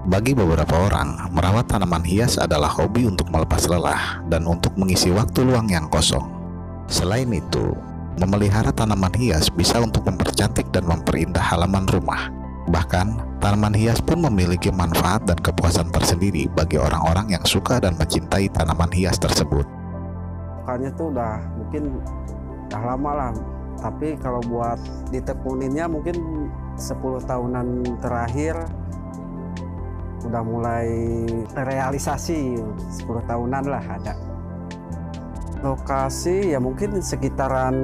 Bagi beberapa orang, merawat tanaman hias adalah hobi untuk melepas lelah dan untuk mengisi waktu luang yang kosong. Selain itu, memelihara tanaman hias bisa untuk mempercantik dan memperindah halaman rumah. Bahkan, tanaman hias pun memiliki manfaat dan kepuasan tersendiri bagi orang-orang yang suka dan mencintai tanaman hias tersebut. Makanya tuh udah lama lah, tapi kalau buat ditekuninnya mungkin 10 tahunan terakhir udah mulai realisasi. 10 tahunan lah ada. Lokasi ya mungkin sekitaran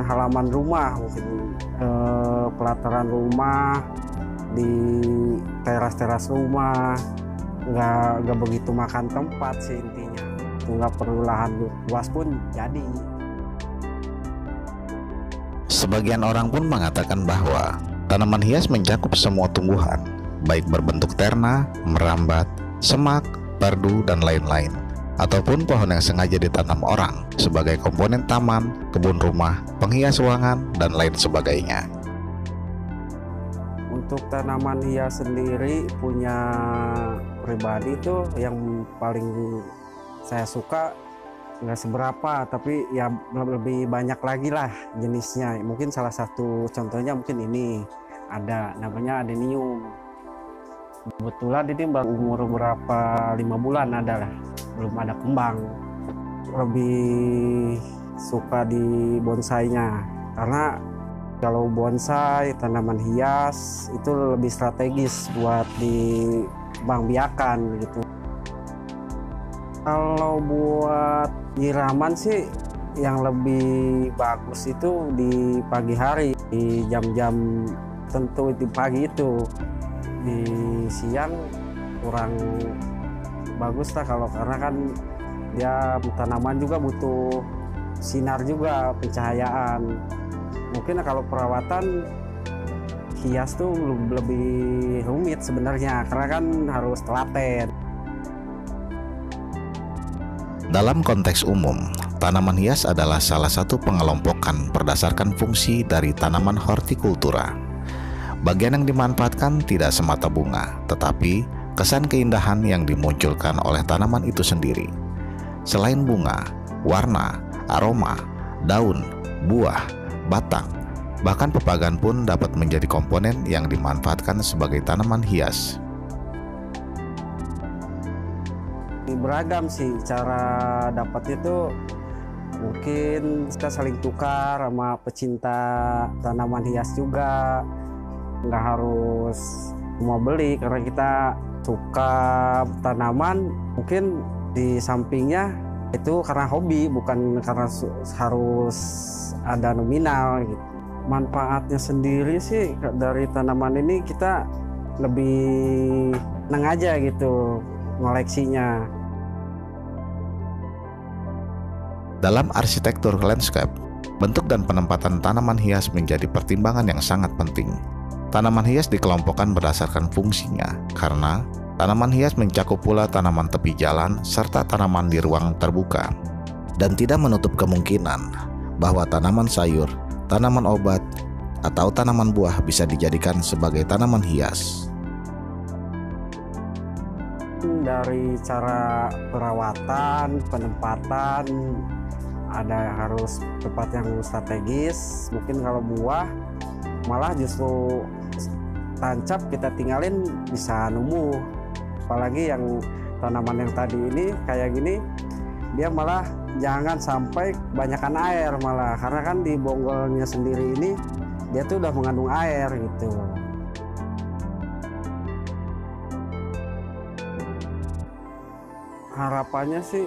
halaman rumah, mungkin pelataran rumah, di teras-teras rumah. Nggak begitu makan tempat sih intinya. Nggak perlu lahan luas pun jadi. Sebagian orang pun mengatakan bahwa tanaman hias mencakup semua tumbuhan, baik berbentuk terna, merambat, semak, pardu, dan lain-lain, ataupun pohon yang sengaja ditanam orang sebagai komponen taman, kebun rumah, penghias ruangan, dan lain sebagainya. Untuk tanaman hias sendiri punya pribadi itu yang paling saya suka nggak seberapa, tapi ya lebih banyak lagi lah jenisnya. Mungkin salah satu contohnya mungkin ini ada namanya adenium. Kebetulan ini baru umur berapa 5 bulan ada lah, belum ada kembang. Lebih suka di bonsainya karena kalau bonsai tanaman hias itu lebih strategis buat dikembangbiakan gitu. Kalau buat nyiraman sih yang lebih bagus itu di pagi hari, di jam-jam tentu di pagi itu. Di siang kurang bagus lah karena kan dia tanaman juga butuh sinar juga, pencahayaan. Mungkin kalau perawatan hias tuh lebih rumit sebenarnya karena kan harus telaten. Dalam konteks umum, tanaman hias adalah salah satu pengelompokan berdasarkan fungsi dari tanaman hortikultura. Bagian yang dimanfaatkan tidak semata bunga, tetapi kesan keindahan yang dimunculkan oleh tanaman itu sendiri. Selain bunga, warna, aroma, daun, buah, batang, bahkan pepagan pun dapat menjadi komponen yang dimanfaatkan sebagai tanaman hias. Beragam sih cara dapatnya tuh, mungkin kita saling tukar sama pecinta tanaman hias juga. Nggak harus mau beli karena kita suka tanaman, mungkin di sampingnya itu karena hobi, bukan karena harus ada nominal gitu. Manfaatnya sendiri sih dari tanaman ini kita lebih seneng aja gitu ngoleksinya. Dalam arsitektur landscape, bentuk dan penempatan tanaman hias menjadi pertimbangan yang sangat penting. Tanaman hias dikelompokkan berdasarkan fungsinya, karena tanaman hias mencakup pula tanaman tepi jalan serta tanaman di ruang terbuka, dan tidak menutup kemungkinan bahwa tanaman sayur, tanaman obat, atau tanaman buah bisa dijadikan sebagai tanaman hias. Dari cara perawatan, penempatan, ada harus tempat yang strategis. Mungkin kalau buah malah justru tancap kita tinggalin bisa numbuh. Apalagi yang tanaman yang tadi ini kayak gini, dia malah jangan sampai kebanyakan air malah, karena kan di bonggolnya sendiri ini dia tuh udah mengandung air gitu. Harapannya sih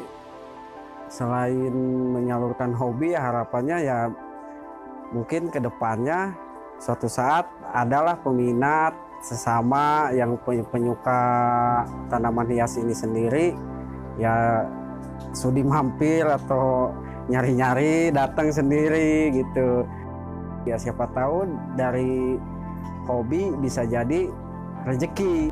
selain menyalurkan hobi, ya harapannya ya mungkin kedepannya suatu saat adalah peminat sesama yang penyuka tanaman hias ini sendiri, ya sudi mampir atau nyari-nyari datang sendiri gitu. Ya siapa tahu dari hobi bisa jadi rezeki.